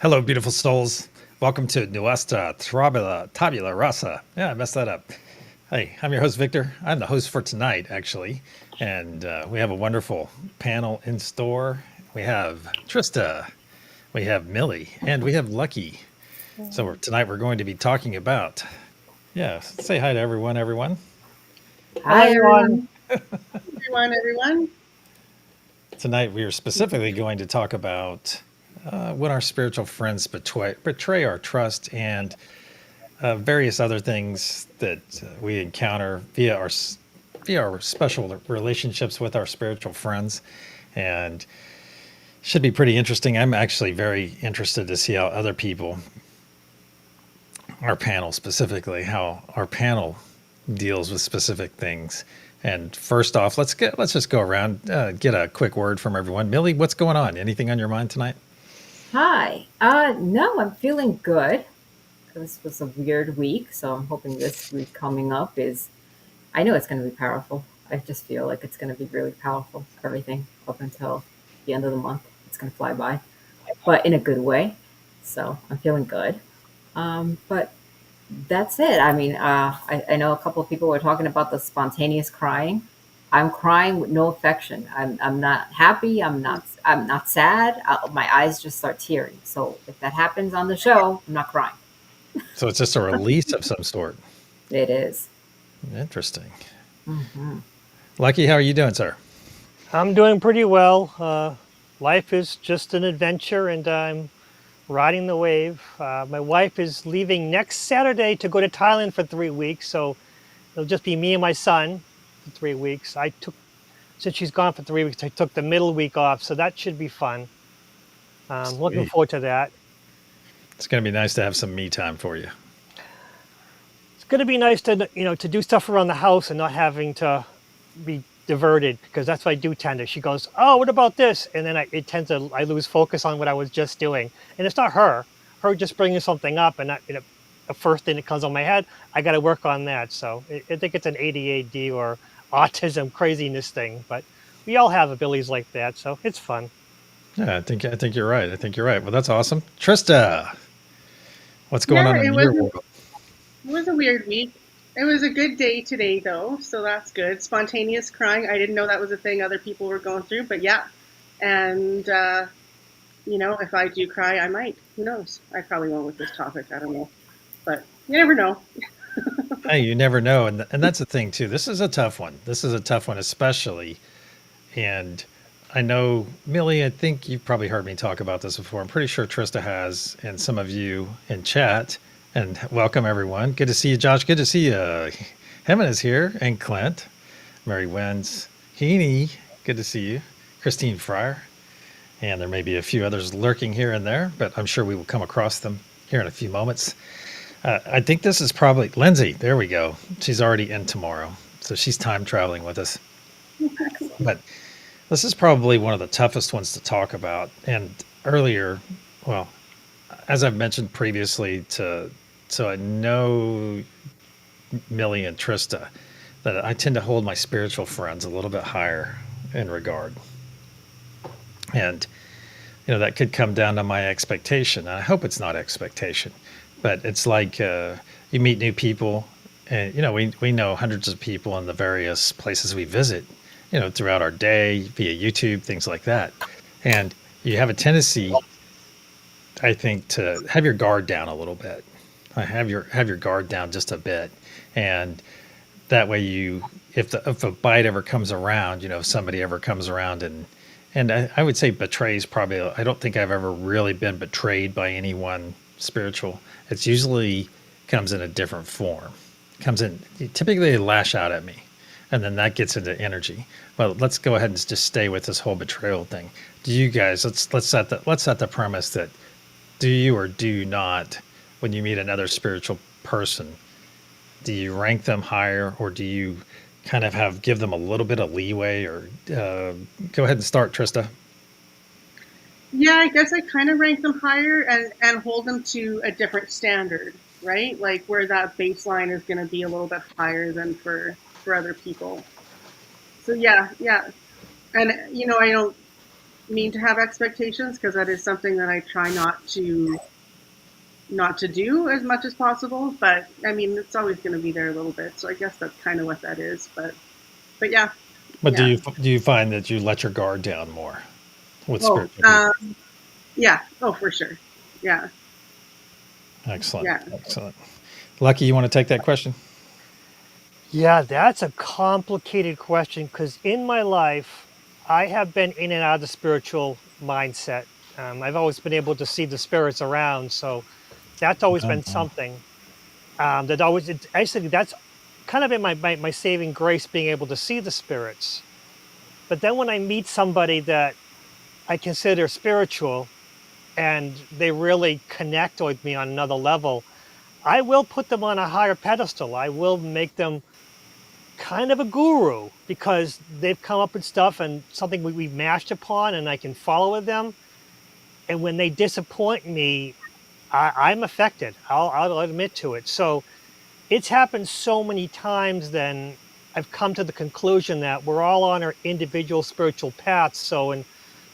Hello, beautiful souls. Welcome to Nuestra Tabula Rasa. Yeah, I messed that up. Hey, I'm your host, Victor. I'm the host for tonight, actually. And we have a wonderful panel in store. We have Trista, we have Millie, and we have Lucky. Tonight we're going to be talking about, yeah, say hi to everyone. Hello, Hi, everyone. everyone. Everyone. Tonight we are specifically going to talk about when our spiritual friends betray our trust and various other things that we encounter via our special relationships with our spiritual friends, and should be pretty interesting. I'm actually very interested to see how other people, our panel specifically, how our panel deals with specific things. And first off, let's just go around, get a quick word from everyone. Millie, what's going on? Anything on your mind tonight? Hi. No, I'm feeling good. This was a weird week, so I'm hoping this week coming up is. I know it's going to be powerful. I just feel like it's going to be really powerful. Everything up until the end of the month, it's going to fly by, but in a good way. So I'm feeling good. But that's it. I mean, I know a couple of people were talking about the spontaneous crying. I'm crying with no affection. I'm not happy. I'm not sad. My eyes just start tearing. So if that happens on the show, I'm not crying. So it's just a release of some sort. It is. Interesting. Mm-hmm. Lucky, how are you doing, sir? I'm doing pretty well. Life is just an adventure, and I'm riding the wave. My wife is leaving next Saturday to go to Thailand for 3 weeks, so it'll just be me and my son for 3 weeks. Since she's gone for 3 weeks, I took the middle week off, so that should be fun. Looking Sweet. forward to that. It's going to be nice to have some me time for you. It's going to be nice to to do stuff around the house and not having to be diverted because that's what I do tend to. She goes, "Oh, what about this?" And then I lose focus on what I was just doing. And it's not her just bringing something up, and the first thing that comes on my head, I got to work on that. So I think it's an ADHD or autism craziness thing, but we all have abilities like that, so it's fun. Yeah, I think you're right. I think you're right. Well, that's awesome. Trista, what's going Yeah, on in your world? it was a weird week. It was a good day today, though, so that's good. Spontaneous crying. I didn't know that was a thing other people were going through, but yeah. And if I do cry, I might. Who knows? I probably won't with this topic. I don't know, but you never know. Hey, you never know, and that's the thing too. This is a tough one. This is a tough one, especially. And I know Millie. I think you've probably heard me talk about this before. I'm pretty sure Trista has, and some of you in chat. And welcome everyone. Good to see you, Josh. Good to see you. Hemmon is here, and Clint, Mary Wins, Heaney. Good to see you, Christine Fryer. And there may be a few others lurking here and there, but I'm sure we will come across them here in a few moments. I think this is probably Lindsay. There we go. She's already in tomorrow, so she's time traveling with us. But this is probably one of the toughest ones to talk about. And earlier, well, as I've mentioned previously, so I know Millie and Trista, that I tend to hold my spiritual friends a little bit higher in regard, and that could come down to my expectation. And I hope it's not expectation, but it's like you meet new people, and we know hundreds of people in the various places we visit, throughout our day via YouTube, things like that, and you have a tendency, I think, to have your guard down a little bit. Have your guard down just a bit, and that way if a bite ever comes around, if somebody ever comes around and I would say betrays, probably, I don't think I've ever really been betrayed by anyone spiritual. It's usually comes in a different form. Comes in, typically they lash out at me, and then that gets into energy. But let's go ahead and just stay with this whole betrayal thing. Do you guys, let's set the premise that, do you or do you not, when you meet another spiritual person, do you rank them higher, or do you kind of give them a little bit of leeway? Or go ahead and start, Trista. Yeah, I guess I kind of rank them higher and hold them to a different standard, right? Like where that baseline is going to be a little bit higher than for other people. So yeah, yeah, and I don't. mean to have expectations, because that is something that I try not to do as much as possible. But I mean, it's always going to be there a little bit. So I guess that's kind of what that is. But yeah, But yeah. do you find that you let your guard down more with Oh, spiritual people? yeah. Oh, for sure. Yeah, Excellent, yeah. excellent. Lucky, you want to take that question? Yeah, that's a complicated question because in my life, I have been in and out of the spiritual mindset. I've always been able to see the spirits around, so that's always been Uh-huh. something. That always it's actually that's kind of been my saving grace, being able to see the spirits. But then when I meet somebody that I consider spiritual and they really connect with me on another level, I will put them on a higher pedestal. I will make them kind of a guru because they've come up with stuff and something we've mashed upon and I can follow with them. And when they disappoint me, I'm affected. I'll admit to it. So it's happened so many times then I've come to the conclusion that we're all on our individual spiritual paths. So when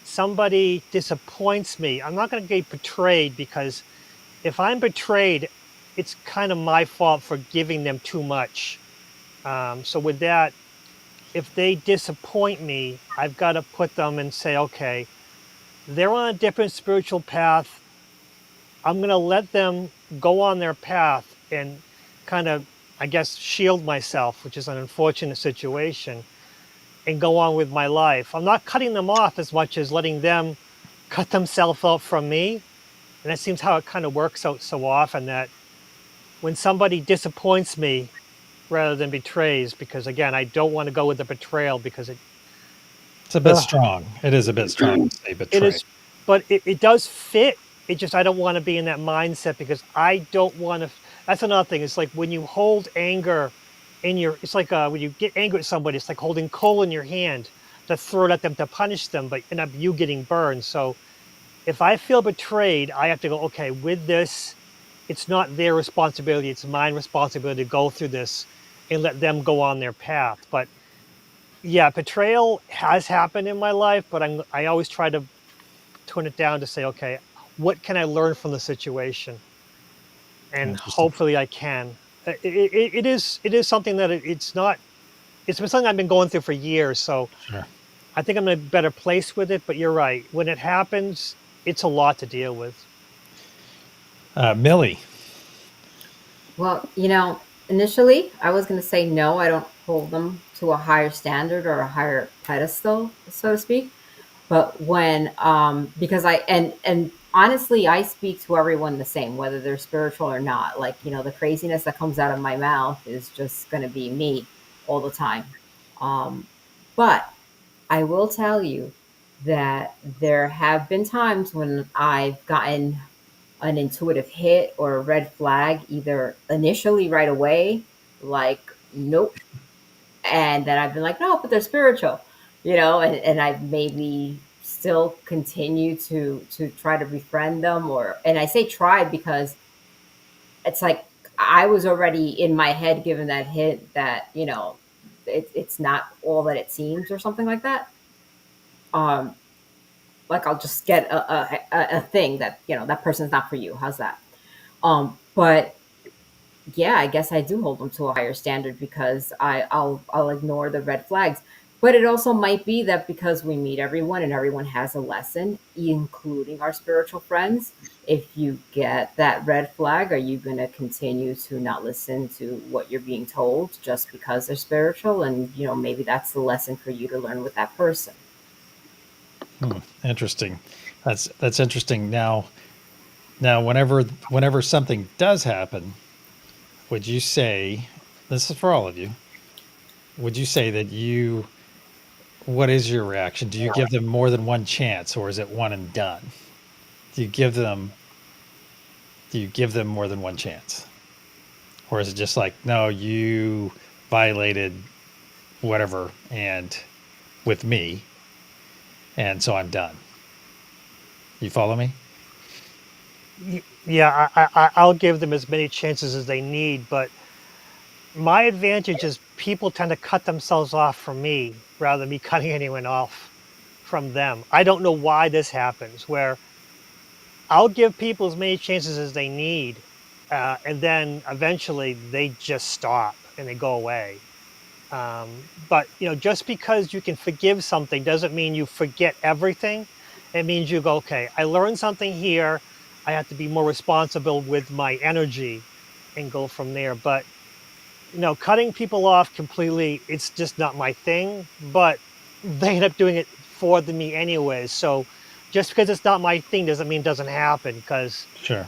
somebody disappoints me, I'm not going to get betrayed, because if I'm betrayed, it's kind of my fault for giving them too much. So with that, if they disappoint me, I've got to put them and say, okay, they're on a different spiritual path. I'm going to let them go on their path and kind of, I guess, shield myself, which is an unfortunate situation, and go on with my life. I'm not cutting them off as much as letting them cut themselves off from me. And that seems how it kind of works out so often, that when somebody disappoints me rather than betrays, because again, I don't want to go with the betrayal because It's a bit ugh, strong. It is a bit strong to say it betray. is, but it does fit. It just, I don't want to be in that mindset because I don't want to. That's another thing. It's like when you hold anger in your, it's like when you get angry at somebody, it's like holding coal in your hand to throw it at them to punish them, but end up you getting burned. So if I feel betrayed, I have to go, okay, with this, it's not their responsibility, it's my responsibility to go through this and let them go on their path. But yeah, betrayal has happened in my life, but I always try to tone it down to say, okay, what can I learn from the situation? And Interesting. hopefully I can. It is something that it's not, it's been something I've been going through for years. So Sure. I think I'm in a better place with it, but you're right. When it happens, it's a lot to deal with. Millie. Well, initially I was going to say no, I don't hold them to a higher standard or a higher pedestal, so to speak. But when because and honestly, I speak to everyone the same, whether they're spiritual or not. Like, the craziness that comes out of my mouth is just going to be me all the time. Um, but I will tell you that there have been times when I've gotten an intuitive hit or a red flag, either initially right away, like, nope. And then I've been like, no, but they're spiritual, and I've maybe still continue to try to befriend them, and I say try because it's like I was already in my head given that hint that, it's not all that it seems or something like that. Um, like I'll just get a thing that, that person's not for you. How's that? But yeah, I guess I do hold them to a higher standard because I'll ignore the red flags. But it also might be that because we meet everyone and everyone has a lesson, including our spiritual friends, if you get that red flag, are you going to continue to not listen to what you're being told just because they're spiritual? And, maybe that's the lesson for you to learn with that person. Interesting. That's interesting. Now, whenever something does happen, would you say, this is for all of you, would you say that what is your reaction? Do you give them more than one chance, or is it one and done? Do you give them do you give them more than one chance? Or is it just like, no, you violated whatever and with me, and so I'm done. You follow me? Yeah, I'll give them as many chances as they need, but my advantage is people tend to cut themselves off from me rather than me cutting anyone off. from them. I don't know why this happens, where I'll give people as many chances as they need, and then eventually they just stop and they go away. But just because you can forgive something doesn't mean you forget everything. It means you go, okay, I learned something here. I have to be more responsible with my energy and go from there. But cutting people off completely, it's just not my thing. But they end up doing it for me anyways. So just because it's not my thing doesn't mean it doesn't happen. Because Sure.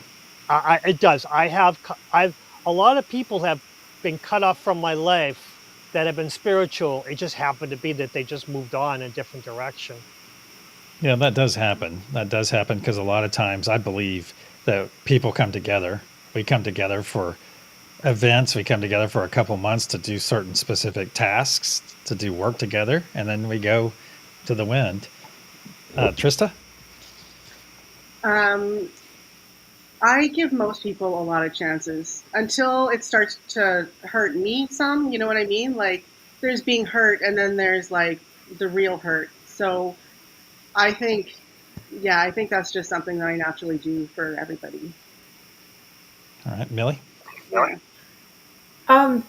it does. I've a lot of people have been cut off from my life that have been spiritual. It just happened to be that they just moved on in a different direction. Yeah, that does happen. That does happen because a lot of times I believe that people come together. We come together for events. We come together for a couple months to do certain specific tasks, to do work together, and then we go to the wind. Trista? Um, I give most people a lot of chances until it starts to hurt me some. You know what I mean? Like there's being hurt, and then there's like the real hurt. So I think, yeah, I think that's just something that I naturally do for everybody. All right, Millie? Yeah. Um,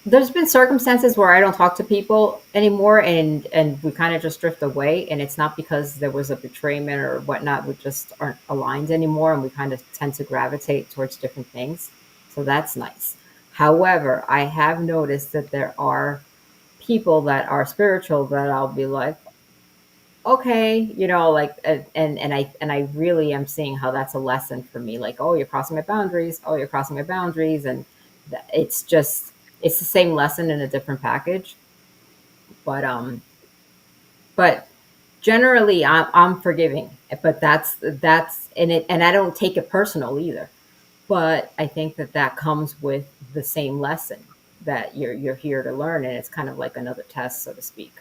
there's been circumstances where I don't talk to people anymore, and we kind of just drift away, and it's not because there was a betrayment or whatnot. We just aren't aligned anymore, and we kind of tend to gravitate towards different things. So that's nice. However, I have noticed that there are people that are spiritual that I'll be like, okay, like, and I really am seeing how that's a lesson for me. Like, oh, you're crossing my boundaries. Oh, you're crossing my boundaries, and it's just it's the same lesson in a different package. But generally, I'm forgiving. But that's and it, and I don't take it personal either. But I think that comes with the same lesson that you're here to learn, and it's kind of like another test, so to speak.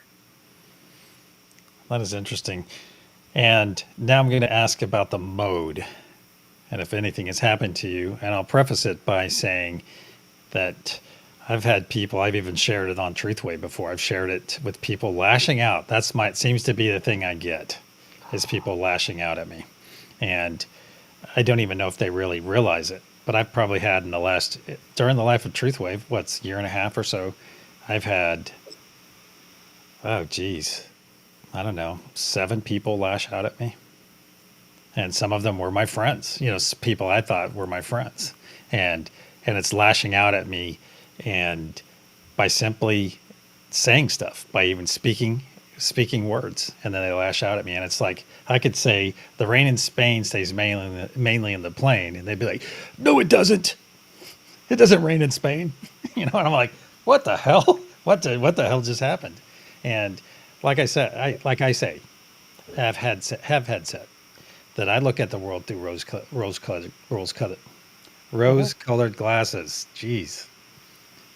That is interesting. And now I'm going to ask about the mode and if anything has happened to you. And I'll preface it by saying that I've had people, I've even shared it on Truthway before. I've shared it with people lashing out. That's my, it seems to be the thing I get is people lashing out at me. And I don't even know if they really realize it, but I've probably had in the last, during the life of Truthwave, what's year and a half or so, I've had, oh geez, I don't know, 7 people lash out at me. And some of them were my friends, people I thought were my friends. And it's lashing out at me and by simply saying stuff, by even speaking words, and then they lash out at me. And it's like I could say the rain in Spain stays mainly in the plain, and they'd be like, "No, it doesn't. It doesn't rain in Spain." And I'm like, "What the hell? What the hell just happened?" And like I said, I say, have had said that I look at the world through Hmm. rose-colored glasses. Jeez,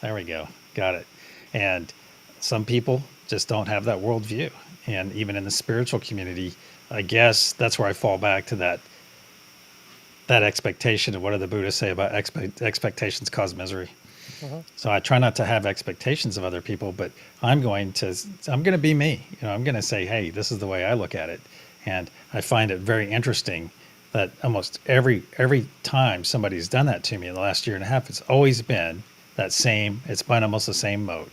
there we go, got it. And some people just don't have that worldview. And even in the spiritual community, I guess that's where I fall back to that expectation. And what do the Buddhists say about expectations cause misery? Hmm. So I try not to have expectations of other people, but I'm going to be me. I'm going to say, hey, this is the way I look at it. And I find it very interesting that almost every time somebody's done that to me in the last year and a half, it's always been it's been almost the same mode.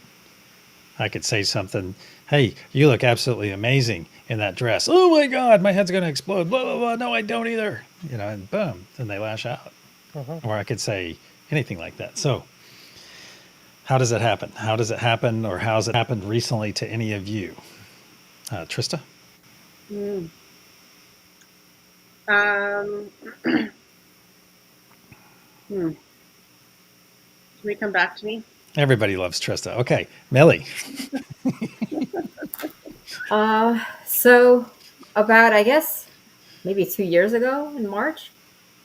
I could say something, hey, you look absolutely amazing in that dress. Oh my God, my head's going to explode. Blah, blah, blah. No, I don't either. And boom, then they lash out. Hmm. Or I could say anything like that. So how does it happen? How does it happen, or how's it happened recently to any of you? Trista? Mm. Um, Can we come back to me? Everybody loves Trista. Okay, Millie. So about, I guess, maybe 2 years ago in March,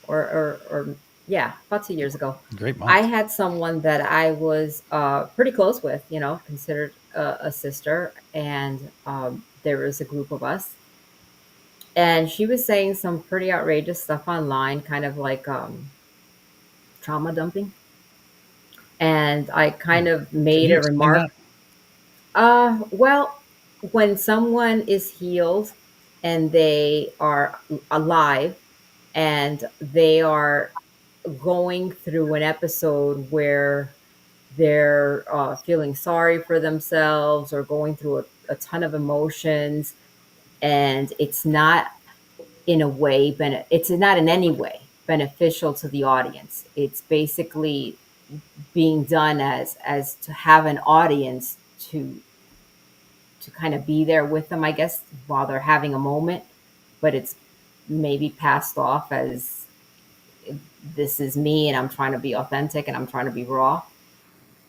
or yeah, about 2 years ago, Great I month. had someone that I was pretty close with, considered a sister, and there was a group of us, and she was saying some pretty outrageous stuff online, kind of like trauma dumping, and I kind of Can made you a explain remark. that? Well. when someone is healed and they are alive and they are going through an episode where they're feeling sorry for themselves or going through a ton of emotions, and it's not in a way it's not in any way beneficial to the audience. It's basically being done as to have an audience to kind of be there with them, I guess, while they're having a moment, but it's maybe passed off as this is me and I'm trying to be authentic and I'm trying to be raw.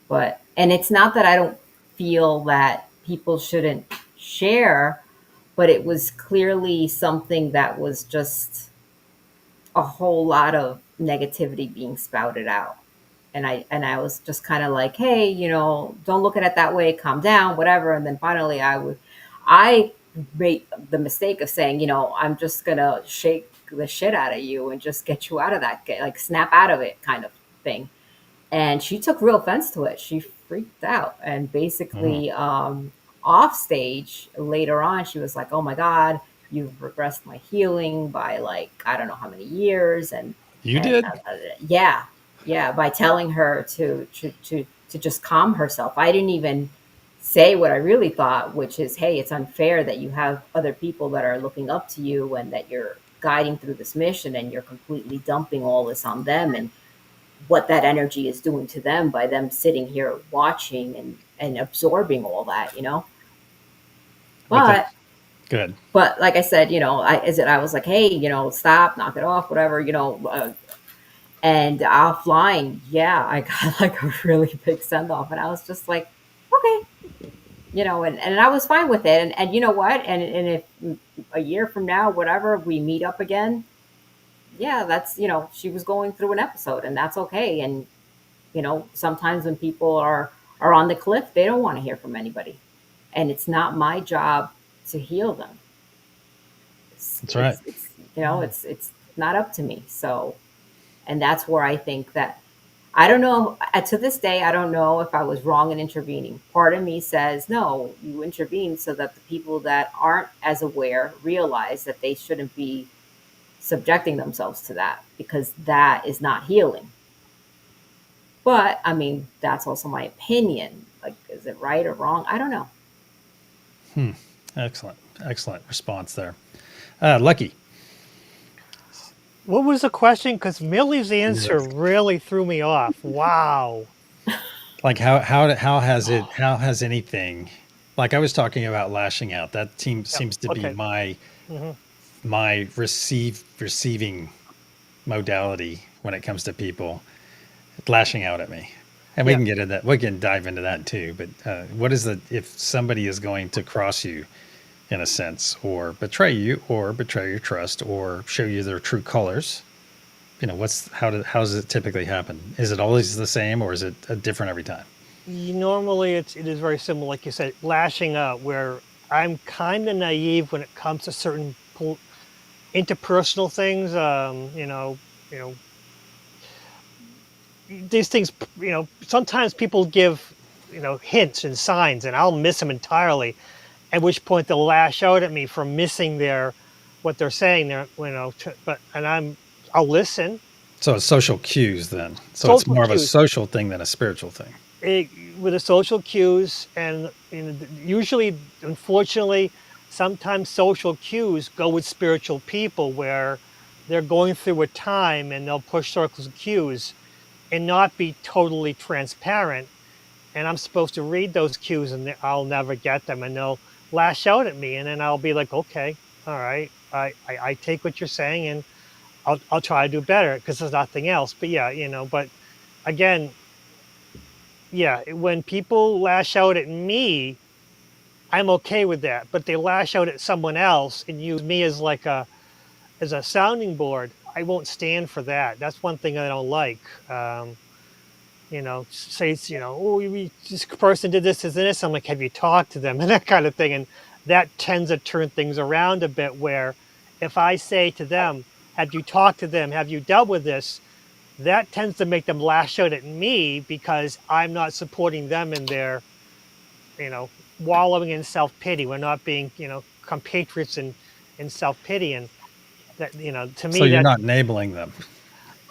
But, and it's not that I don't feel that people shouldn't share, but it was clearly something that was just a whole lot of negativity being spouted out. And I was just kind of like, hey, don't look at it that way, calm down, whatever. And then finally I made the mistake of saying, I'm just gonna shake the shit out of you and just get you out of that, like snap out of it kind of thing. And she took real offense to it. She freaked out and Mhm. basically off stage later on, she was like, "Oh my God, you've regressed my healing by like I don't know how many years." You And did? yeah, yeah, by telling her to just calm herself. I didn't even say what I really thought, which is, hey, it's unfair that you have other people that are looking up to you and that you're guiding through this mission and you're completely dumping all this on them, and what that energy is doing to them by them sitting here watching and absorbing all that. But the But good. like I said, I was like, hey, stop, knock it off, whatever, and offline, yeah, I got like a really big send off, and I was just like, okay, and I was fine with it, and you know what, and if a year from now, whatever, we meet up again, yeah, that's she was going through an episode, and that's okay, and sometimes when people are on the cliff, they don't want to hear from anybody, and it's not my job to heal them. it's That's right. it's, it's it's not up to me. So, and that's where I think that I don't know, to this day I don't know if I was wrong in intervening. Part of me says no, you intervene so that the people that aren't as aware realize that they shouldn't be subjecting themselves to that, because that is not healing. But I mean, that's also my opinion. Like, is it right or wrong? I don't know. Excellent. Excellent response there. Lucky. What was the question? Because Millie's answer Yes. really threw me off. Wow. Like how has anything, like I was talking about lashing out. That team Yep. seems to be Okay. my Hmm. receiving modality when it comes to people lashing out at me. And we Yeah. can get into that. We can dive into that too. But what is the, if somebody is going to cross you in a sense, or betray you, or betray your trust, or show you their true colors? How does it typically happen? Is it always the same, or is it different every time? Normally, it is very similar, like you said, lashing out. Where I'm kind of naive when it comes to certain interpersonal things. You know, these things. Sometimes people give hints and signs, and I'll miss them entirely. At which point they'll lash out at me for missing their what they're saying. I'll listen. So it's social cues then. So it's Social more of a cues. social thing than a spiritual thing. it, with the social cues, and usually, unfortunately, sometimes social cues go with spiritual people where they're going through a time and they'll push circles of cues and not be totally transparent, and I'm supposed to read those cues and I'll never get them, and they'll lash out at me, and then I'll be like, okay, all right, I take what you're saying, and I'll try to do better because there's nothing else. But yeah, but again, yeah, when people lash out at me, I'm okay with that. But they lash out at someone else and use me as like a sounding board. I won't stand for that. That's one thing I don't like. Say it's, oh, this person did this, this, and this. I'm like, have you talked to them? And that kind of thing. And that tends to turn things around a bit where if I say to them, have you talked to them? Have you dealt with this? That tends to make them lash out at me because I'm not supporting them in their, you know, wallowing in self-pity. We're not being, compatriots in self-pity. And that, to So me, you're that not enabling them.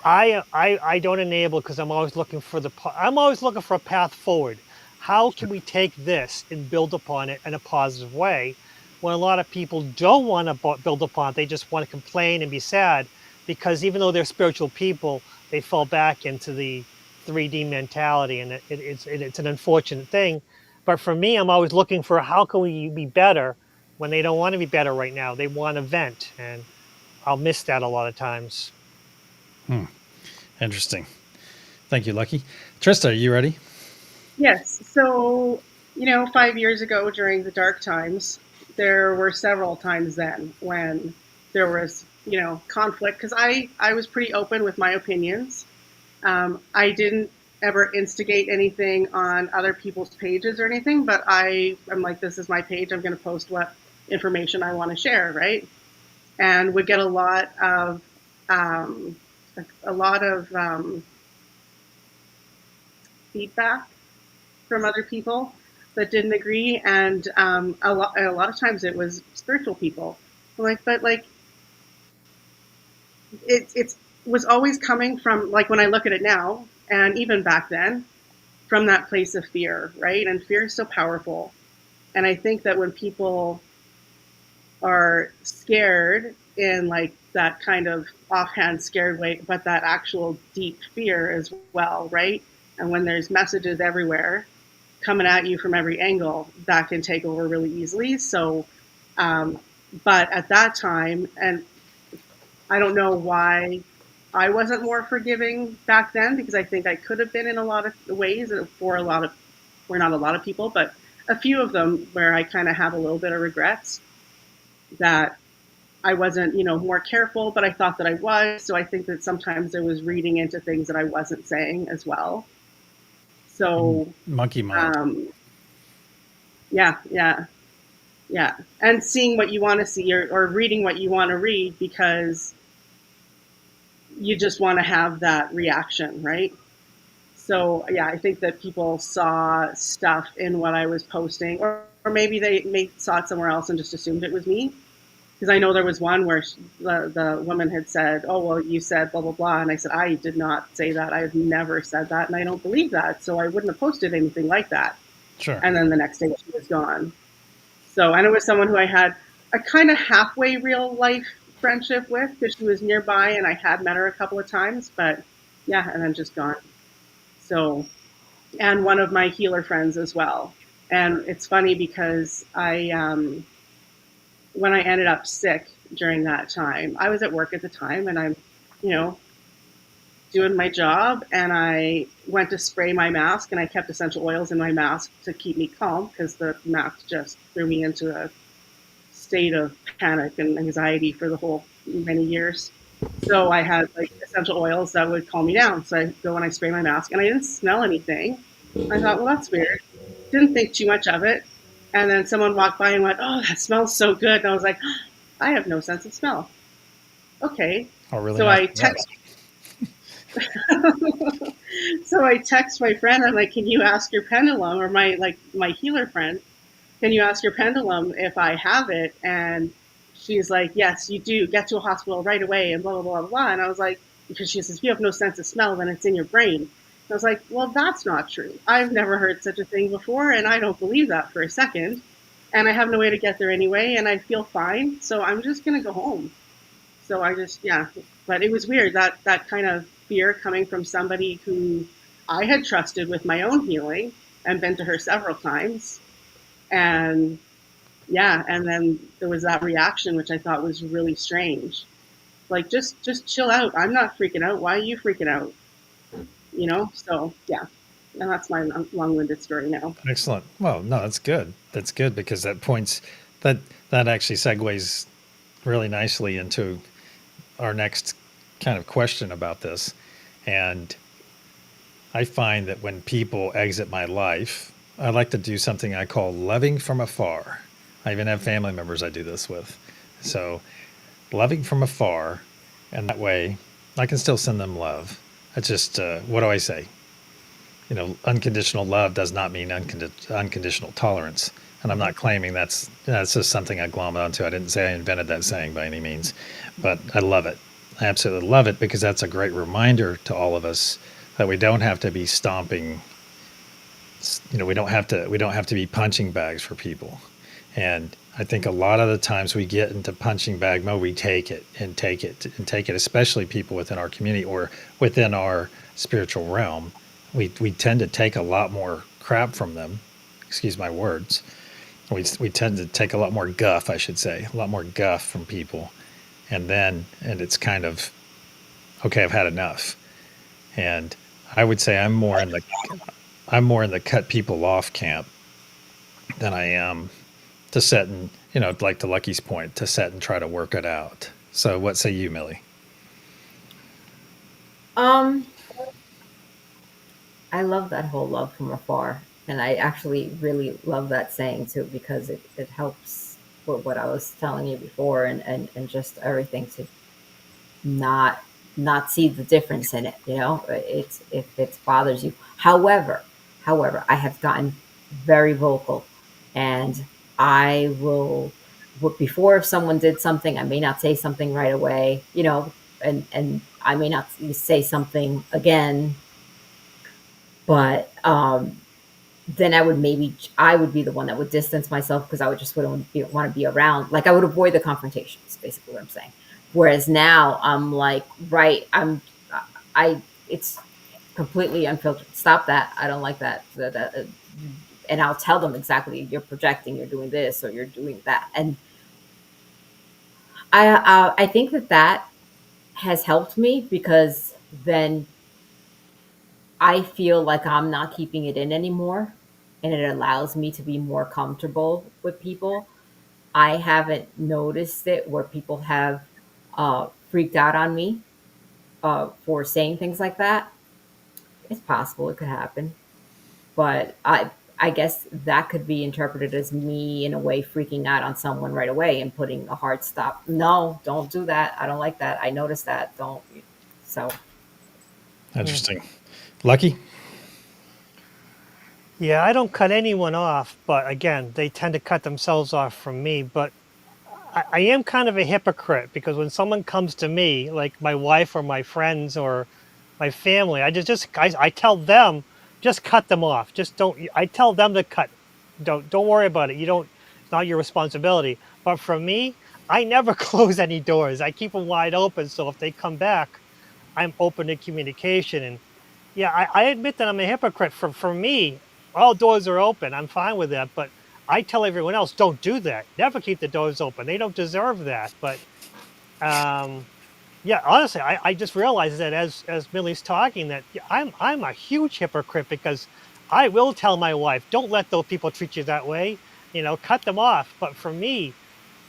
I don't enable, because I'm always looking for I'm always looking for a path forward. How can we take this and build upon it in a positive way? When a lot of people don't want to build upon it, they just want to complain and be sad, because even though they're spiritual people, they fall back into the 3D mentality, and it's an unfortunate thing. But for me, I'm always looking for how can we be better when they don't want to be better right now. They want to vent, and I'll miss that a lot of times. Interesting. Thank you, Lucky. Trista, are you ready? Yes. So, 5 years ago during the dark times, there were several times then when there was, conflict, because I was pretty open with my opinions. I didn't ever instigate anything on other people's pages or anything, but I'm like, this is my page. I'm going to post what information I want to share, right? And would get um, a lot of feedback from other people that didn't agree, and a lot of times it was spiritual people. I'm like, but like it was always coming from, like, when I look at it now, and even back then, from that place of fear, right? And fear is so powerful. And I think that when people are scared in like that kind of offhand scared way, but that actual deep fear as well, right? And when there's messages everywhere coming at you from every angle, that can take over really easily. So, um, but at that time, and I don't know why I wasn't more forgiving back then, because I think I could have been in a lot of ways for a lot of, for not a lot of people, but a few of them where I kind of have a little bit of regrets that I wasn't, more careful, but I thought that I was. So I think that sometimes I was reading into things that I wasn't saying as well. So, Monkey mind. um, yeah, yeah, yeah. And seeing what you want to see, or reading what you want to read, because you just want to have that reaction, right? So yeah, I think that people saw stuff in what I was posting, or maybe they saw it somewhere else and just assumed it was me. Because I know there was one where the woman had said, "Oh, well, you said blah blah blah," and I said, "I did not say that. I've never said that, and I don't believe that. So I wouldn't have posted anything like that." Sure. And then the next day she was gone. So, and it was someone who I had a kind of halfway real life friendship with, because she was nearby and I had met her a couple of times, but yeah, and then just gone. So, and one of my healer friends as well. And it's funny because when I ended up sick during that time, I was at work at the time, and I'm, you know, doing my job, and I went to spray my mask, and I kept essential oils in my mask to keep me calm, because the mask just threw me into a state of panic and anxiety for the whole many years. So I had like essential oils that would calm me down. So I go and I spray my mask, and I didn't smell anything. I thought, well, that's weird. Didn't think too much of it. And then someone walked by and went, "Oh, that smells so good." And I was like, I have no sense of smell. Okay. Oh, really So not I that. text so I text my friend. I'm like, "Can you ask your pendulum, or my healer friend, can you ask your pendulum if I have it?" And she's like, "Yes, you do. Get to a hospital right away," and blah, blah, blah, blah. And I was like, because she says, "If you have no sense of smell, then it's in your brain." And I was like, well, that's not true. I've never heard such a thing before, and I don't believe that for a second. And I have no way to get there anyway, and I feel fine. So I'm just going to go home. So I just, yeah. But it was weird, that kind of fear coming from somebody who I had trusted with my own healing and been to her several times. And yeah, and then there was that reaction, which I thought was really strange. Like, just chill out. I'm not freaking out. Why are you freaking out? So yeah, and that's my long-winded story now. Excellent. Well, no, that's good. That's good because that that actually segues really nicely into our next kind of question about this. And I find that when people exit my life, I like to do something I call loving from afar. I even have family members I do this with. So, loving from afar, and that way I can still send them love. It's just, what do I say? Unconditional love does not mean unconditional tolerance. And I'm not claiming that's just something I glommed onto. I didn't say I invented that saying by any means, but I love it. I absolutely love it because that's a great reminder to all of us that we don't have to be stomping. We don't have to be punching bags for people. And I think a lot of the times we get into punching bag mode, we take it and take it and take it, especially people within our community or within our spiritual realm. We tend to take a lot more crap from them. Excuse my words. We tend to take a lot more guff, I should say, a lot more guff from people. And it's kind of, okay, I've had enough. And I would say I'm more in the cut people off camp than I am to set and, like to Lucky's point, to set and try to work it out. So what say you, Millie? Um, I love that whole love from afar. And I actually really love that saying too, because it helps with what I was telling you before, and just everything to not not see the difference in it. It's, if it bothers you. However, I have gotten very vocal, and I will, before, if someone did something, I may not say something right away, and I may not say something again, but then I would be the one that would distance myself, because I would just wouldn't want to be around. Like, I would avoid the confrontations, basically what I'm saying. Whereas now I'm like, right, I it's completely unfiltered. Stop that. I don't like that. And I'll tell them exactly, you're projecting, you're doing this, or you're doing that. And I think that has helped me, because then I feel like I'm not keeping it in anymore, and it allows me to be more comfortable with people. I haven't noticed it where people have freaked out on me for saying things like that. It's possible it could happen, but I guess that could be interpreted as me, in a way, freaking out on someone right away and putting a hard stop. No, don't do that. I don't like that. I noticed that. Don't. So Mm. Interesting. Lucky? Yeah, I don't cut anyone off, but again, they tend to cut themselves off from me. But I am kind of a hypocrite, because when someone comes to me, like my wife or my friends or my family, I tell them, just cut them off. Just don't. I tell them to cut. Don't worry about it. You don't. It's not your responsibility. But for me, I never close any doors. I keep them wide open. So if they come back, I'm open to communication. And yeah, I admit that I'm a hypocrite. For me, all doors are open. I'm fine with that. But I tell everyone else, don't do that. Never keep the doors open. They don't deserve that. But um, yeah, honestly, I just realized that as Millie's talking, that yeah, I'm a huge hypocrite, because I will tell my wife, don't let those people treat you that way. Cut them off. But for me,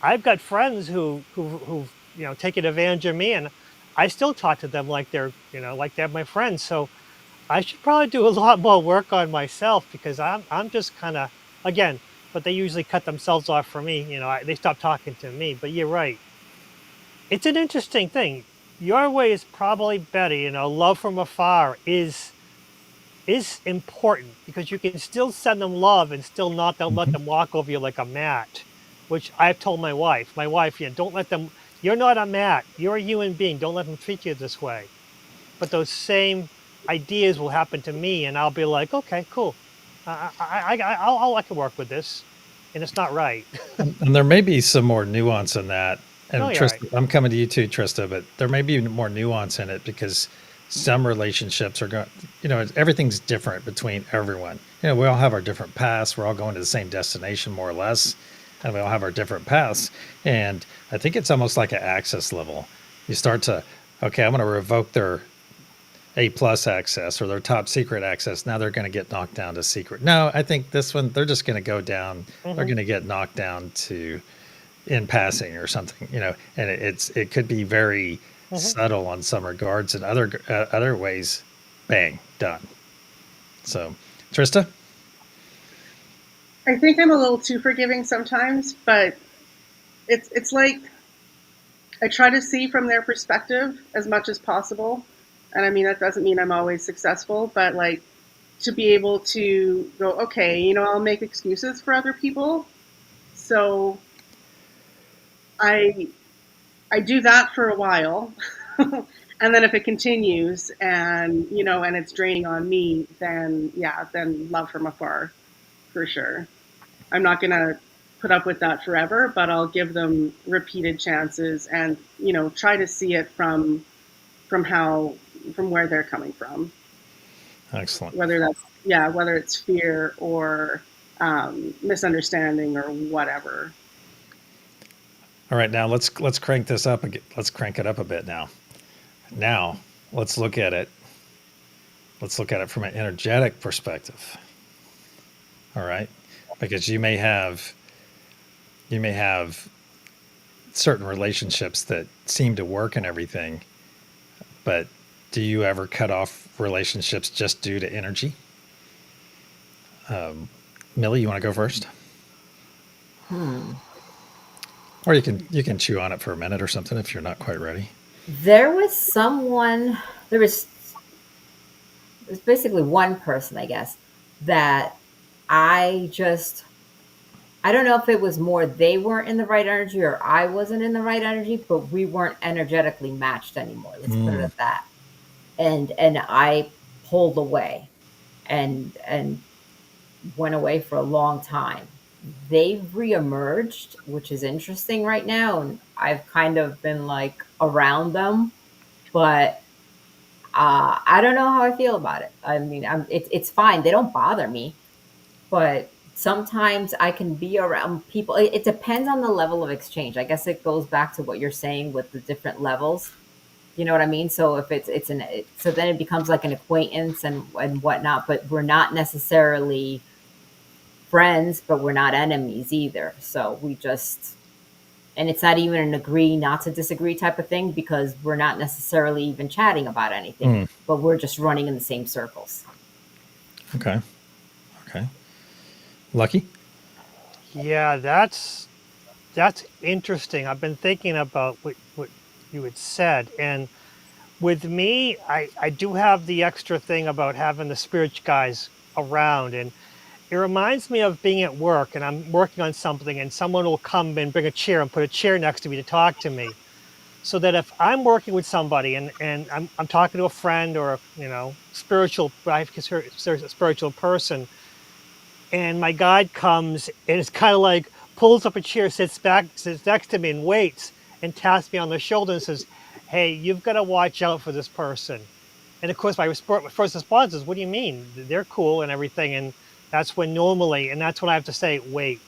I've got friends who've taken advantage of me, and I still talk to them like they're my friends. So I should probably do a lot more work on myself, because I'm just kind of, again, but they usually cut themselves off for me. They stop talking to me. But you're right. It's an interesting thing. Your way is probably better. Love from afar is important, because you can still send them love and still not don't let Hmm. them walk over you like a mat, which I've told my wife. My wife, yeah, don't let them. You're not a mat. You're a human being. Don't let them treat you this way. But those same ideas will happen to me, and I'll be like, okay, cool. I can work with this, and it's not right. And there may be some more nuance in that. No, And you're right. Trista, I'm coming to you too, Trista, but there may be more nuance in it because some relationships are going, everything's different between everyone. We all have our different paths. We're all going to the same destination, more or less, and we all have our different paths. And I think it's almost like an access level. You start to, okay, I'm going to revoke their A+ access or their top secret access. Now they're going to get knocked down to secret. No, I think this one, they're just going to go down. They're Hmm. going to get knocked down to in passing or something, and it could be very Hmm. subtle on some regards, and other ways, bang, done. So, Trista. I think I'm a little too forgiving sometimes, but it's like I try to see from their perspective as much as possible. And I mean, that doesn't mean I'm always successful, but like to be able to go, okay, I'll make excuses for other people. So I I do that for a while. And then if it continues and it's draining on me, then yeah, then love from afar for sure. I'm not going to put up with that forever, but I'll give them repeated chances and, try to see it from how from where they're coming from, Excellent. whether that's yeah, whether it's fear or misunderstanding or whatever. All right, now let's crank this up again. Let's crank it up a bit now. Now, let's look at it. Let's look at it from an energetic perspective. All right? Because you may have certain relationships that seem to work and everything, but do you ever cut off relationships just due to energy? Millie, you want to go first? Or you can chew on it for a minute or something if you're not quite ready. There was someone, there was, it was basically one person, I guess, that I just, I don't know if it was more they weren't in the right energy or I wasn't in the right energy, but we weren't energetically matched anymore. Let's put it Mm, at that. And I pulled away and went away for a long time. They've reemerged, which is interesting right now, and I've kind of been like around them, but I don't know how I feel about it. I mean, it's fine. They don't bother me, but sometimes I can be around people. It depends on the level of exchange. I guess it goes back to what you're saying with the different levels. You know what I mean? So if so then it becomes like an acquaintance and whatnot. But we're not necessarily friends, but we're not enemies either. So we just, and it's not even an agree not to disagree type of thing because we're not necessarily even chatting about anything, mm, but we're just running in the same circles. okay. Okay. Lucky? Yeah, that's interesting. I've been thinking about what you had said, and with me, I do have the extra thing about having the spirit guys around, and it reminds me of being at work and I'm working on something, and someone will come and bring a chair and put a chair next to me to talk to me. So that if I'm working with somebody and I'm talking to a friend or spiritual, what I consider a spiritual person, and my guide comes and it's kind of like pulls up a chair, sits next to me and waits and taps me on the shoulder and says, "Hey, you've got to watch out for this person." And of course, my first response is, "What do you mean? They're cool and everything." And that's when normally, and that's when I have to say, "Wait,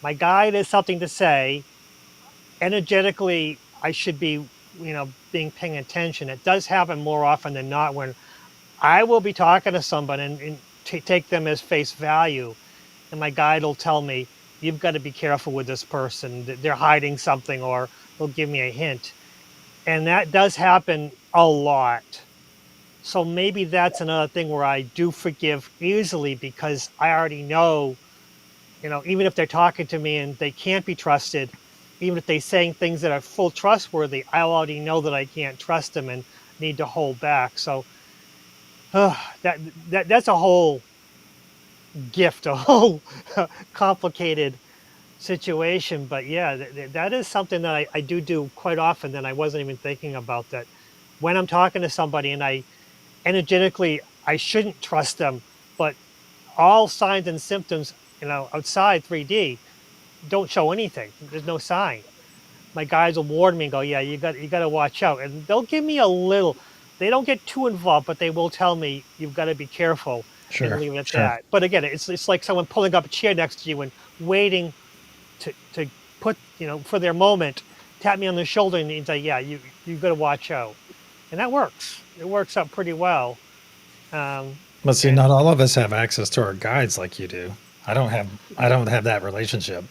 my guide has something to say. Energetically, I should be, being paying attention." It does happen more often than not when I will be talking to someone and take them as face value, and my guide will tell me, "You've got to be careful with this person. They're hiding something," or they'll give me a hint. And that does happen a lot. So maybe that's another thing where I do forgive easily because I already know, even if they're talking to me and they can't be trusted, even if they're saying things that are full trustworthy, I already know that I can't trust them and need to hold back. So that that's a whole gift, a whole complicated situation. But yeah, that is something that I do quite often that I wasn't even thinking about, that when I'm talking to somebody and I energetically, I shouldn't trust them, but all signs and symptoms, outside 3D don't show anything. There's no sign. My guys will warn me and go, "Yeah, you got to watch out." And they'll give me a little. They don't get too involved, but they will tell me, "You've got to be careful," and Sure. leave it at Sure. that. But again, it's like someone pulling up a chair next to you and waiting to put, for their moment, tap me on the shoulder and say, "Yeah, you got to watch out," and that works. It works out pretty well. Um, But see, and not all of us have access to our guides like you do. I don't have that relationship.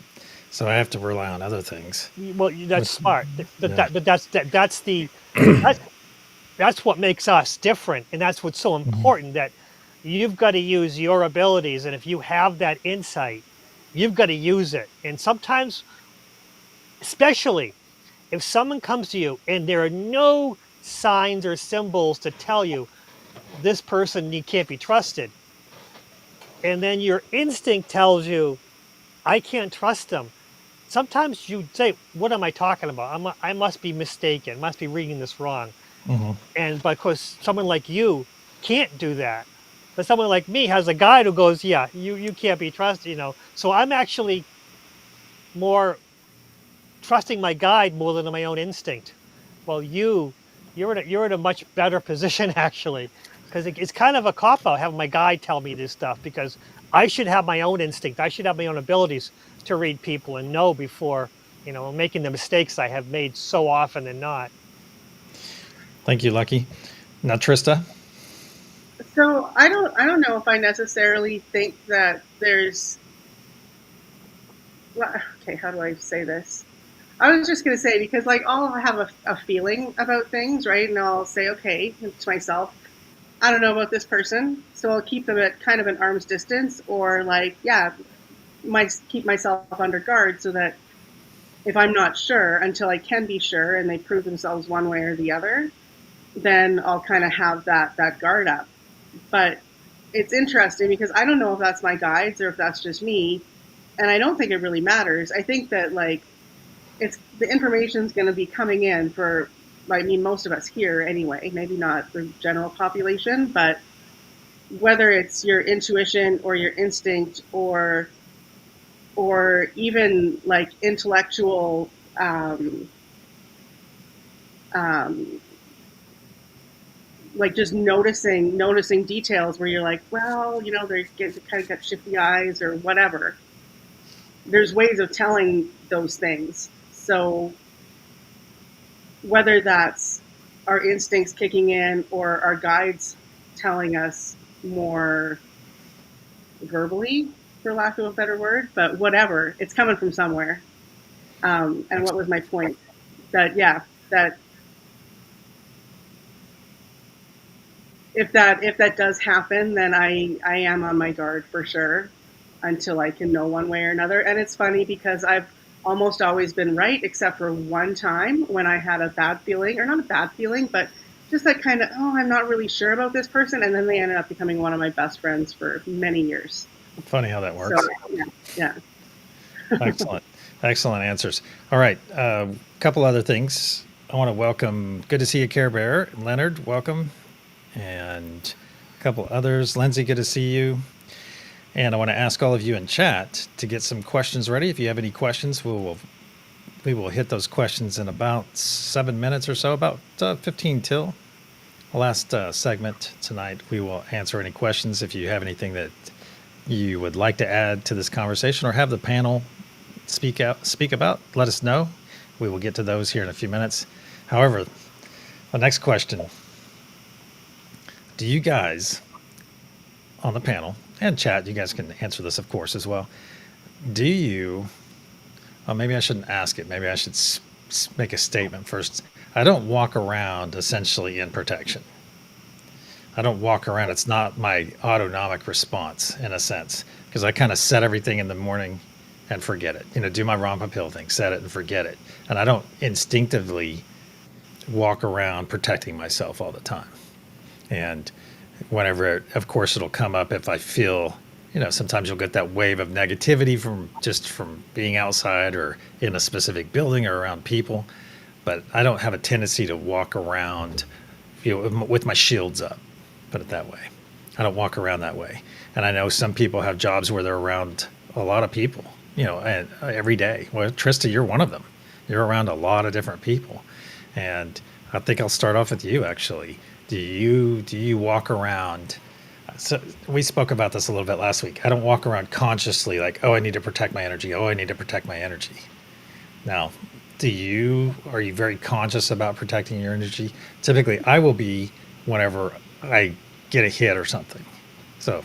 So I have to rely on other things. well, that's Which smart. yeah. But that's the that's that's what makes us different, and that's what's so Mhm. important. That you've got to use your abilities, and if you have that insight, you've got to use it. And sometimes, especially if someone comes to you and there are no signs or symbols to tell you this person, you can't be trusted, and then your instinct tells you, I can't trust them. Sometimes you say, what am I talking about? I must be mistaken, must be reading this wrong. Hmm. And because someone like you can't do that. But someone like me has a guide who goes, yeah, you can't be trusted, So I'm actually more trusting my guide more than my own instinct. Well, you're in a much better position actually, because it's kind of a cop out having my guide tell me this stuff, because I should have my own instinct. I should have my own abilities to read people and know before, making the mistakes I have made so often and not. Thank you, Lucky. Now, Trista. So I don't know if I necessarily think that there's, well, okay, how do I say this? I was just going to say, because like I'll have a feeling about things, right? And I'll say, okay, to myself, I don't know about this person, so I'll keep them at kind of an arm's distance, or like, yeah, keep myself under guard so that if I'm not sure until I can be sure and they prove themselves one way or the other, then I'll kind of have that guard up. But it's interesting because I don't know if that's my guides or if that's just me, and I don't think it really matters. I think that like it's the information's going to be coming in for, I mean, most of us here anyway, maybe not the general population, but whether it's your intuition or your instinct or even like intellectual um, like just noticing details where you're like, well, they kind of got shifty eyes or whatever. There's ways of telling those things. So whether that's our instincts kicking in or our guides telling us more verbally, for lack of a better word, but whatever, it's coming from somewhere. And what was my point? That, yeah, that if that does happen, then I am on my guard for sure until I can know one way or another. And it's funny because I've almost always been right, except for one time when I had a bad feeling, or not a bad feeling, but just that kind of, oh, I'm not really sure about this person, and then they ended up becoming one of my best friends for many years. Funny how that So works. yeah, yeah. Excellent. Excellent answers. All right. A couple other things. I want to welcome, good to see you, Care Bear. Leonard, welcome. And a couple others. Lindsay, good to see you. And I want to ask all of you in chat to get some questions ready. If you have any questions, we will hit those questions in about 7 minutes or so, about 15 till. The last segment tonight, we will answer any questions. If you have anything that you would like to add to this conversation or have the panel speak about, let us know. We will get to those here in a few minutes. However, the next question, do you guys on the panel and chat, you guys can answer this of course as well, do you, well, maybe I shouldn't ask it, maybe I should make a statement first. I don't walk around essentially in protection. I don't walk around, it's not my autonomic response in a sense, because I kind of set everything in the morning and forget it. Do my Rampa pill thing, set it and forget it. And I don't instinctively walk around protecting myself all the time. And whenever, of course, it'll come up if I feel, sometimes you'll get that wave of negativity from being outside or in a specific building or around people. But I don't have a tendency to walk around, with my shields up, put it that way. I don't walk around that way. And I know some people have jobs where they're around a lot of people, and every day. Well, Trista, you're one of them. You're around a lot of different people. And I think I'll start off with you, actually. Do you walk around? So we spoke about this a little bit last week. I don't walk around consciously like, oh, I need to protect my energy. Oh, I need to protect my energy. Now, are you very conscious about protecting your energy? Typically, I will be whenever I get a hit or something. So,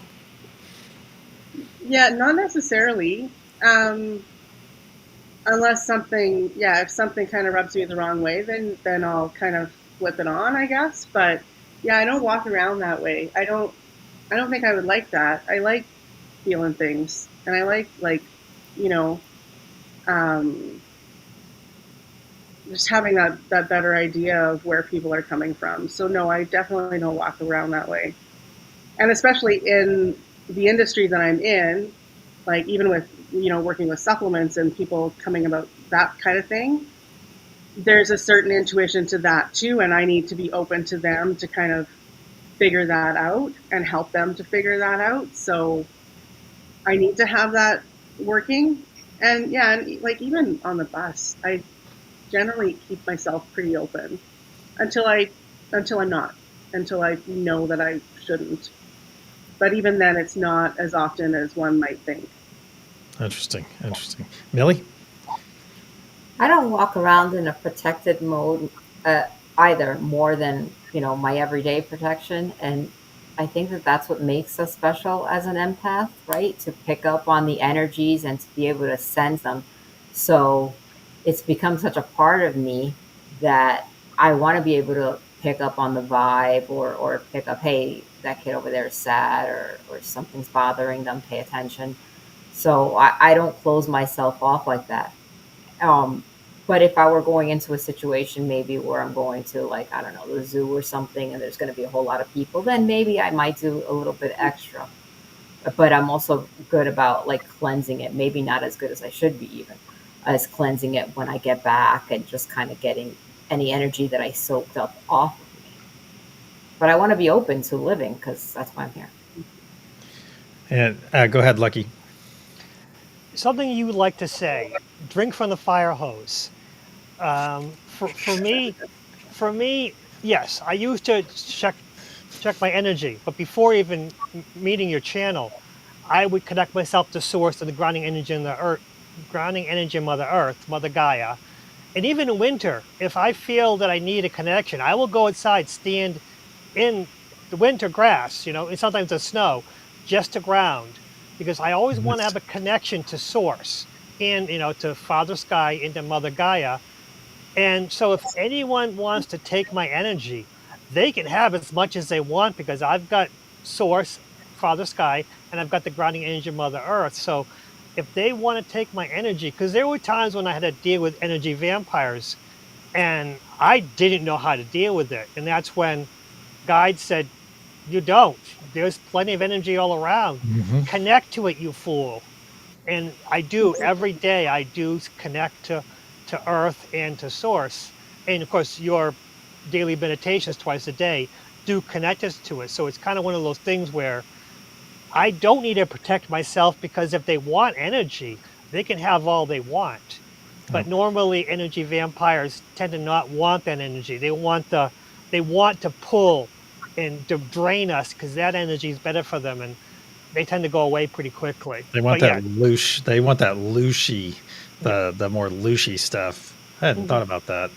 Yeah, not necessarily. Unless something, yeah, if something kind of rubs me the wrong way, then I'll kind of flip it on, I guess. But yeah, I don't walk around that way. I don't think I would like that. I like feeling things, and I like you know, um, just having that better idea of where people are coming from. So no, I definitely don't walk around that way, and especially in the industry that I'm in, like even with, working with supplements and people coming about that kind of thing, there's a certain intuition to that too. And I need to be open to them to kind of figure that out and help them to figure that out. So I need to have that working. And yeah, and like even on the bus, I generally keep myself pretty open until I'm not, until I know that I shouldn't. But even then, it's not as often as one might think. Interesting. Interesting. Millie? I don't walk around in a protected mode uh, either, more than my everyday protection, and I think that that's what makes us special as an empath, right? To pick up on the energies and to be able to sense them. So it's become such a part of me that I want to be able to pick up on the vibe, or pick up, hey, that kid over there is sad, or something's bothering them, pay attention. So I don't close myself off like that. um, but if I were going into a situation maybe where I'm going to, like, I don't know, the zoo or something, and there's going to be a whole lot of people, then maybe I might do a little bit extra. But I'm also good about like cleansing it. Maybe not as good as I should be, even as cleansing it when I get back and just kind of getting any energy that I soaked up off of me. But I want to be open to living because that's why I'm here. And go ahead, Lucky. Something you would like to say: drink from the fire hose. For me, yes, I used to check my energy, but before even meeting your channel, I would connect myself to source, to the grounding energy in the earth, grounding energy in Mother Earth, Mother Gaia. And even in winter, if I feel that I need a connection, I will go outside, stand in the winter grass, and sometimes the snow, just to ground, because I always want to have a connection to source, and to Father Sky and to Mother Gaia. And so if anyone wants to take my energy, they can have as much as they want, because I've got source, Father Sky, and I've got the grounding energy of Mother Earth. So if they want to take my energy, because there were times when I had to deal with energy vampires and I didn't know how to deal with it. And that's when guides said, you don't. There's plenty of energy all around. Mm-hmm. Connect to it, you fool. And I do every day. I do connect to Earth and to Source, and of course your daily meditations twice a day do connect us to it. So it's kind of one of those things where I don't need to protect myself, because if they want energy, they can have all they want. But normally energy vampires tend to not want that energy. They want to pull and to drain us, because that energy is better for them, and they tend to go away pretty quickly. They want But that yeah. loosh. They want that looshy, Yeah. the more looshy stuff. I hadn't Mhm. thought about that.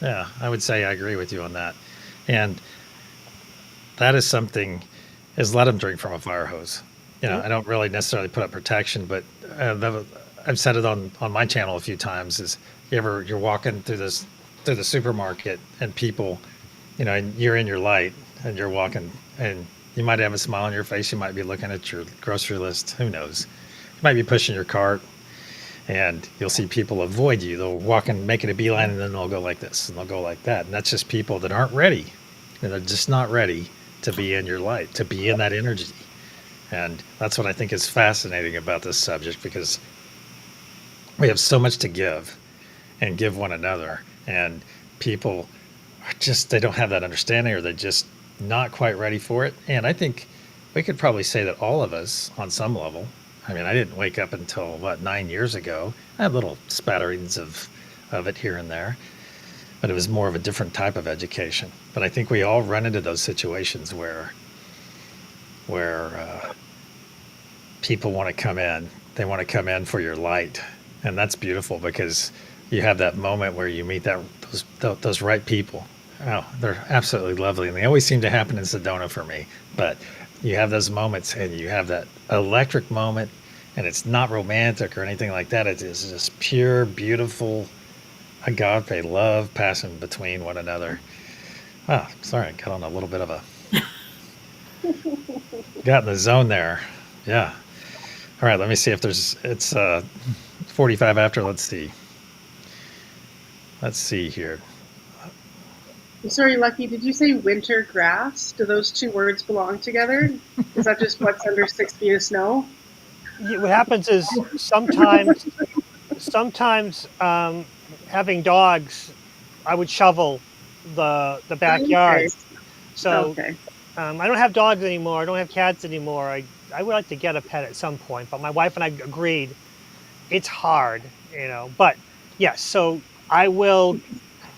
Yeah, I would say I agree with you on that. And that is something, is let them drink from a fire hose. Mhm. I don't really necessarily put up protection, but I've said it on my channel a few times. Is you're walking through the supermarket, and people, and you're in your light, and you're walking, and you might have a smile on your face. You might be looking at your grocery list. Who knows? You might be pushing your cart, and you'll see people avoid you. They'll walk and make it a beeline, and then they'll go like this, and they'll go like that. And that's just people that aren't ready. And they're just not ready to be in your light, to be in that energy. And that's what I think is fascinating about this subject, because we have so much to give and give one another. And people are just, they don't have that understanding, or they're just not quite ready for it. And I think we could probably say that all of us, on some level, I mean, I didn't wake up until, 9 years ago. I had little spatterings of it here and there, but it was more of a different type of education. But I think we all run into those situations where people want to come in. They want to come in for your light, and that's beautiful, because you have that moment where you meet those right people. Oh, they're absolutely lovely, and they always seem to happen in Sedona for me. But you have those moments, and you have that electric moment, and it's not romantic or anything like that. It is just pure, beautiful agape love passing between one another. Ah, sorry, I got on a little bit of a got in the zone there. Yeah. All right, let me see if it's 45 after. Let's see here. Sorry, Lucky, did you say winter grass? Do those two words belong together? Is that just what's under 6 feet of snow? What happens is sometimes having dogs, I would shovel the Okay. backyard. So Okay. I don't have dogs anymore. I don't have cats anymore. I would like to get a pet at some point, but my wife and I agreed it's hard, But yes, so I will,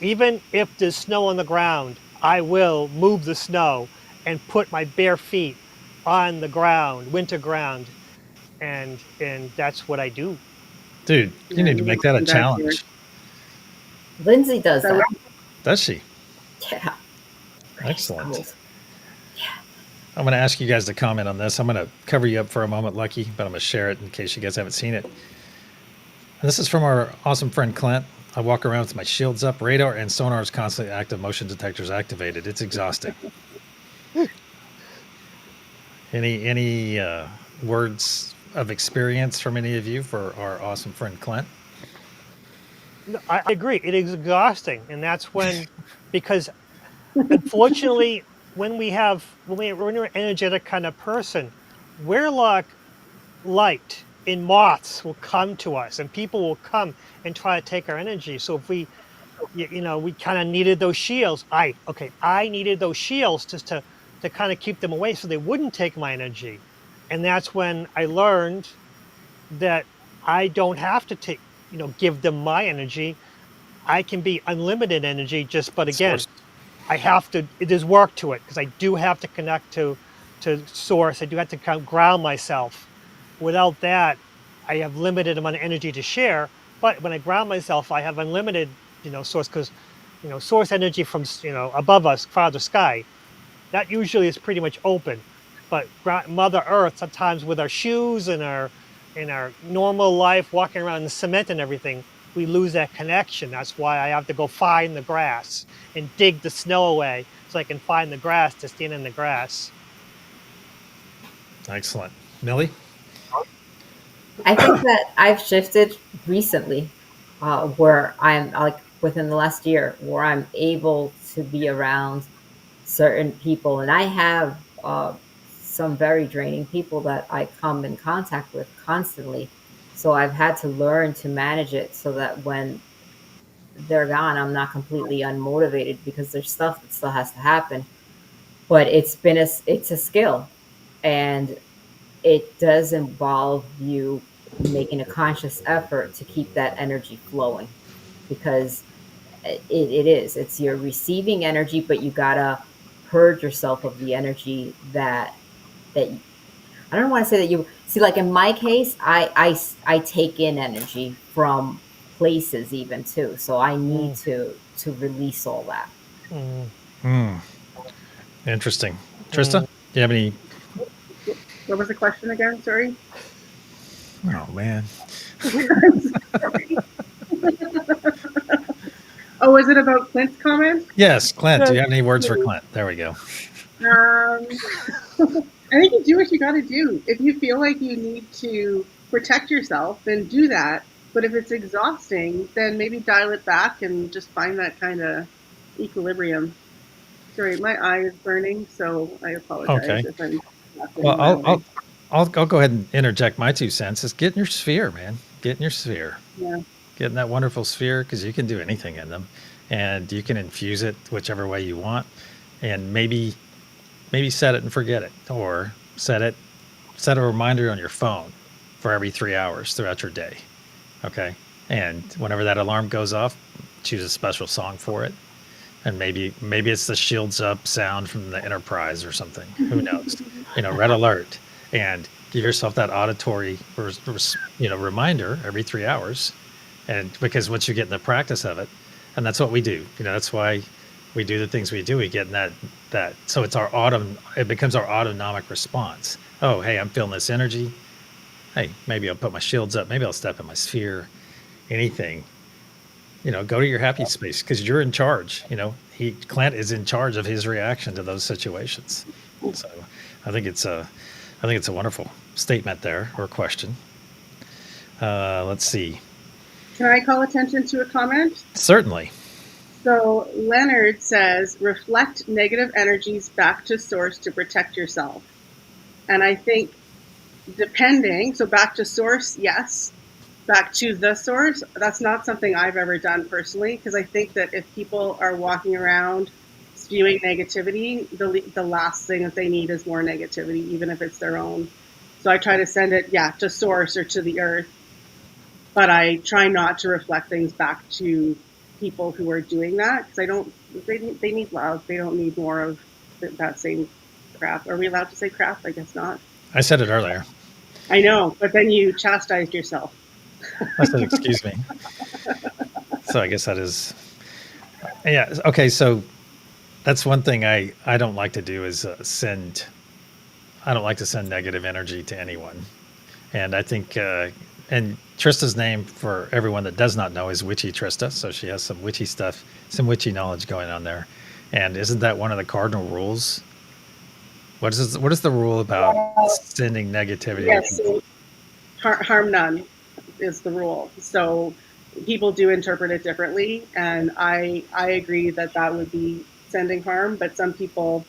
even if there's snow on the ground, I will move the snow and put my bare feet on the ground, winter ground, and that's what I do. Dude, you Yeah, need to you make need that to a do that here. challenge. Lindsay does That that. would- Does she? Yeah. Ice Excellent. cold. Yeah. I'm going to ask you guys to comment on this. I'm going to cover you up for a moment, Lucky, but I'm going to share it in case you guys haven't seen it. And this is from our awesome friend Clint. I walk around with my shields up, radar and sonar is constantly active, motion detectors activated. It's exhausting. Any words of experience from any of you for our awesome friend Clint? No, I agree. It is exhausting, and that's because unfortunately, when you're an energetic kind of person, we're like light, and moths will come to us, and people will come and try to take our energy. So if we kind of needed those shields. I needed those shields just to kind of keep them away so they wouldn't take my energy, and that's when I learned that I don't have to give them my energy. I can be unlimited energy. But again, Source. I have to. There's work to it because I do have to connect to source. I do have to ground myself. Without that, I have limited amount of energy to share. But when I ground myself, I have unlimited, source because, source energy from above us, farther sky. That usually is pretty much open. But Mother Earth, sometimes with our shoes and our in our normal life, walking around in cement and everything, we lose that connection. That's why I have to go find the grass and dig the snow away so I can find the grass to stand in the grass. Excellent. Millie? I think that I've shifted recently, where I'm like within the last year, where I'm able to be around certain people, and I have some very draining people that I come in contact with constantly. So I've had to learn to manage it so that when they're gone, I'm not completely unmotivated because there's stuff that still has to happen. But it's a skill, and it does involve you making a conscious effort to keep that energy flowing because it's you're receiving energy, but you gotta purge yourself of the energy that I don't want to say that you see, like in my case, I take in energy from places even too, so I need Mm, to release all that. mm, Hmm. Interesting. Trista, mm. do you have any? What was the question again? Sorry. Oh, man. Sorry. Oh, was it about Clint's comment? Yes, Clint, do Yeah. you have any words for Clint? There we go. Um, I think you do what you got to do. If you feel like you need to protect yourself, then do that. But if it's exhausting, then maybe dial it back and just find that kind of equilibrium. Sorry, my eye is burning, so I apologize Okay. if I'm Well, laughing wildly. I'll go ahead and interject my 2 cents. Is get in your sphere, man. Get in your sphere. Yeah. Get in that wonderful sphere because you can do anything in them, and you can infuse it whichever way you want, and maybe set it and forget it, or set a reminder on your phone for every 3 hours throughout your day. Okay, and whenever that alarm goes off, choose a special song for it, and maybe it's the shields up sound from the Enterprise or something. Who knows? Red alert, and give yourself that auditory reminder every 3 hours, and because once you get in the practice of it, and that's what we do. That's why we do the things we do. We get in that so it's our it becomes our autonomic response. Oh, hey, I'm feeling this energy. Hey, maybe I'll put my shields up. Maybe I'll step in my sphere. Anything. Go to your happy space because you're in charge. Clint is in charge of his reaction to those situations. So I think it's a wonderful statement there or question. Let's see. Can I call attention to a comment? Certainly. So Leonard says, reflect negative energies back to source to protect yourself. And I think depending, so back to source, yes. Back to the source, that's not something I've ever done personally, because I think that if people are walking around spewing negativity, the last thing that they need is more negativity, even if it's their own. So I try to send it, yeah, to source or to the earth, but I try not to reflect things back to people who are doing that, because I don't. They need love. They don't need more of that same crap. Are we allowed to say crap? I guess not. I said it earlier. I know, but then you chastised yourself. I said, excuse me. So I guess that is, yeah. Okay. So that's one thing I don't like to do is I don't like to send negative energy to anyone. And I think, and Trista's name for everyone that does not know is Witchy Trista. So she has some witchy stuff, some witchy knowledge going on there. And isn't that one of the cardinal rules? What is the rule about sending negativity to Yes, people? so harm none is the rule. So people do interpret it differently, and I agree that that would be sending harm. But some people,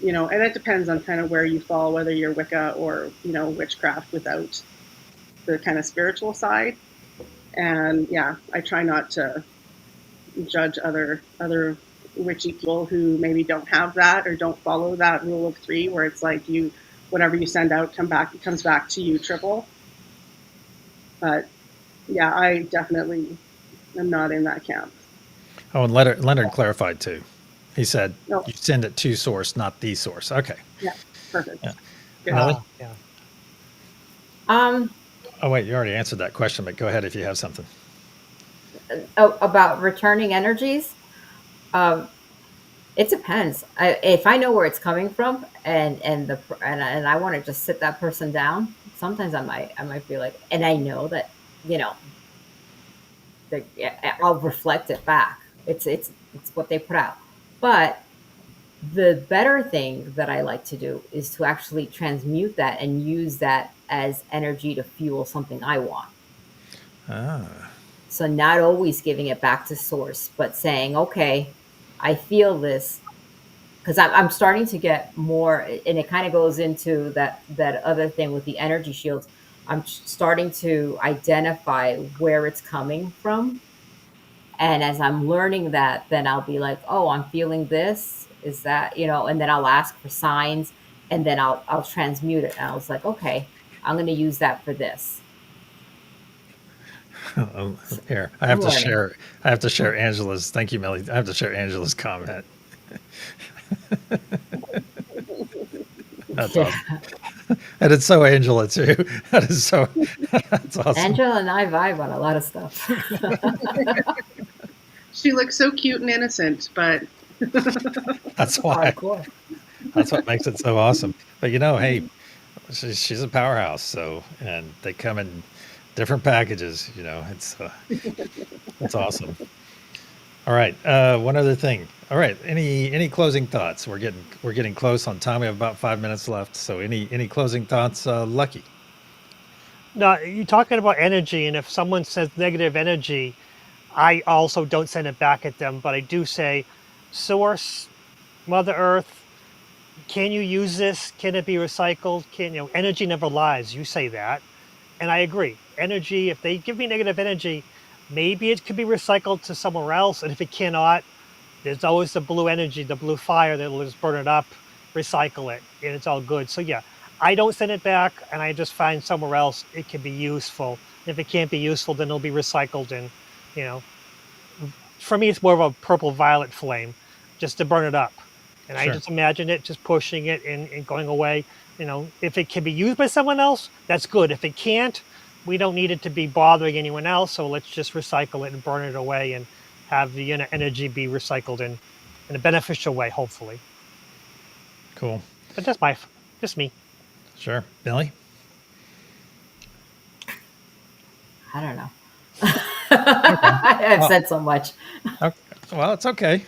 and it depends on kind of where you fall, whether you're Wicca or witchcraft without the kind of spiritual side. And yeah, I try not to judge other witchy people who maybe don't have that or don't follow that rule of three, where it's like whatever you send out comes back to you triple. But yeah, I definitely am not in that camp. Oh, and Leonard clarified too. He said No, you send it to source, not the source. Okay. yeah, perfect. Yeah. Good. Millie? Yeah. Um, Oh, wait, you already answered that question, but go ahead if you have something. about returning energies. Um, it depends. If I know where it's coming from, and I want to just sit that person down, sometimes I might be like, and I know that you know I'll reflect it back. It's what they put out. But the better thing that I like to do is to actually transmute that and use that as energy to fuel something I want. Ah, So not always giving it back to source, but saying, okay, I feel this because I'm starting to get more, and it kind of goes into that other thing with the energy shields. I'm starting to identify where it's coming from, and as I'm learning that, then I'll be like, oh, I'm feeling this. Is that And then I'll ask for signs, and then I'll transmute it. And I was like, okay, I'm going to use that for this. oh, So here, I'm learning. I have to share Angela's, thank you, Millie. I have to share Angela's comment. That's Yeah, awesome. And it's so Angela too. That is so, that's awesome. Angela and I vibe on a lot of stuff. She looks so cute and innocent, but That's why, Hardcore. that's what makes it so awesome. But hey, she's a powerhouse. So, and they come in different packages, it's awesome. All right. One other thing. All right. Any closing thoughts? We're getting close on time. We have about 5 minutes left. So any closing thoughts, Lucky? No, you're talking about energy, and if someone says negative energy, I also don't send it back at them, but I do say, source, Mother Earth, can you use this? Can it be recycled? Energy never lies. You say that. And I agree. Energy, if they give me negative energy, maybe it could be recycled to somewhere else. And if it cannot, there's always the blue energy, the blue fire that will just burn it up, recycle it, and it's all good. So yeah, I don't send it back, and I just find somewhere else it can be useful. If it can't be useful, then it'll be recycled. And you know, for me, it's more of a purple violet flame, just to burn it up. And I Sure. just imagine it just pushing it and going away. If it can be used by someone else, that's good. If it can't, we don't need it to be bothering anyone else. So let's just recycle it and burn it away and have the energy be recycled in a beneficial way, hopefully. Cool. But just me. Sure. Billy? I don't know. Okay. I've Well, said so much. okay. Well, it's okay.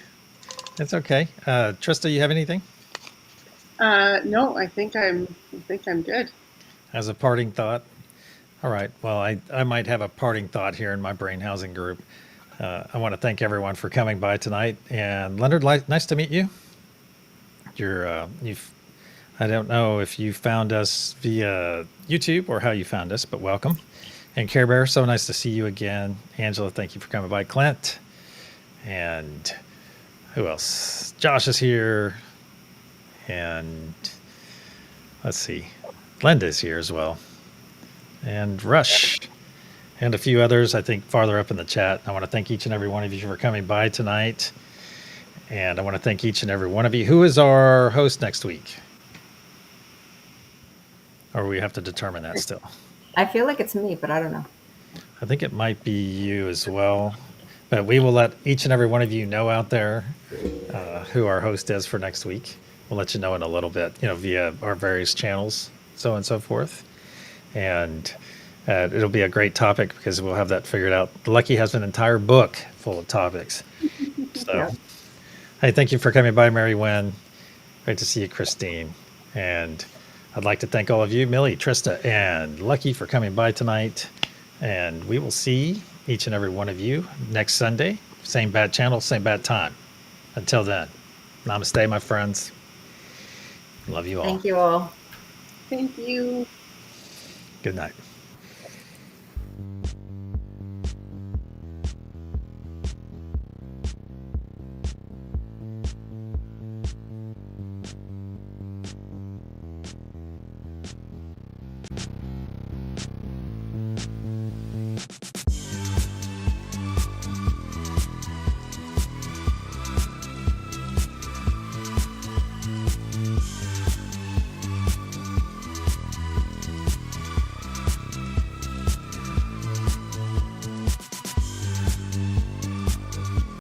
It's okay. Trista, you have anything no, I think I'm good. as a parting thought? All right. Well, I might have a parting thought here in my brain housing group. I want to thank everyone for coming by tonight. And Leonard, nice to meet you. You've I don't know if you found us via YouTube or how you found us, but welcome. And Care Bear, so nice to see you again. Angela, thank you for coming by. Clint, and who else? Josh is here, and let's see, Glenda's here as well, and Rush, and a few others, I think, farther up in the chat. I want to thank each and every one of you for coming by tonight. And I want to thank each and every one of you. Who is our host next week? Or we have to determine that still. I feel like it's me, but I don't know. I think it might be you as well. But we will let each and every one of you know out there who our host is for next week. We'll let you know in a little bit, via our various channels, so on and so forth. And it'll be a great topic because we'll have that figured out. Lucky has an entire book full of topics. So, Yeah. hey, thank you for coming by, Mary Wynn. Great to see you, Christine. And I'd like to thank all of you, Millie, Trista, and Lucky for coming by tonight. And we will see each and every one of you next Sunday. Same bad channel, same bad time. Until then, namaste, my friends. Love you all. Thank you all. Thank you. Good night.